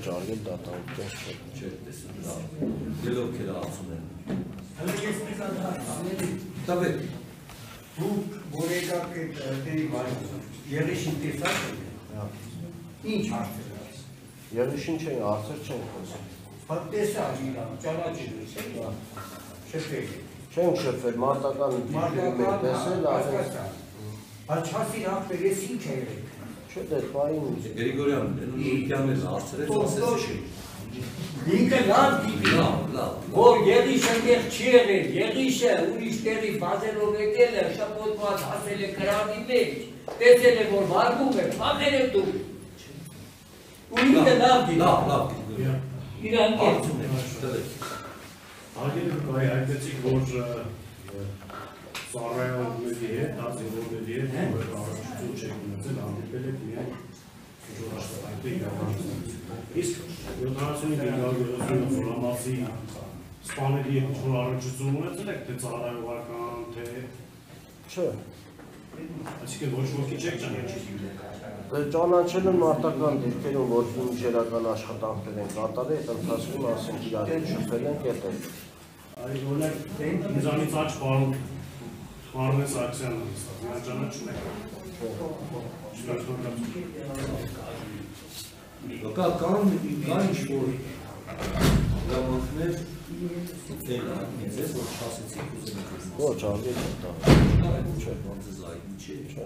ջարգել դատավորության չէ, տեսնում ելով կերա ասում են։ Դուք որ եկաք դերի եղիշին տեսած եք, ինչ հարցեր այս։ Եղիշին չեն, հարցեր չեն խոսում։ Տեսա իրան, ճանաչել ես, շփվել։ Չենք շփվել, մարտական դիրքերի մեր տեսել, բայց չասիր հաղթեր, ես ինչ է եղեք։ Չէ, դեր պային Գրիգորյան, Նուրիկյանն հարցրեց, ասեց չի։ Ինքը լավ դիպի, որ եղիշը տեղ չի եղել, եղիշը ուրիշ տեղի բազելով եկել է, շպոտված հասել է կրավի մեջ, տեսել է, որ վարգում է, փախել է դու։ Ու ինքը լավ դիպի։ Լավ, իրան կերծում է։ Ագել կայ այդեցիք, որ Սարայողների հետ, Ազիվորդների հետ, որ առաջություն չեք ունեցել, հանդիպել եք միայն ինչ-որ աշխատանքի գավանցից։ Իսկ 75-ին Զորամասի սպաների հետ ինչ-որ առաջություն ունեցել եք, թե ծառայողական, թե… Չէ։ Այսինքն ոչ ոքի չեք ճանաչել։ Ճանաչել են մարտական դիրքերում, որ ինժերական աշխատանքներ են կատարել, այդ ընթացքում ասենք իրար հետ շփվել են կետել։ Այ օրինակ ինձանից աչ Պարոնես Աքսյանն է ստացել, նա ճանաչում եք։ Կան ինչ-որ գամանքներ էլ ինձ ես, որ չասեցիք ուզում եք։ Ոչ, արգել չտա։ Չէ, ոնց է զայգի չէ։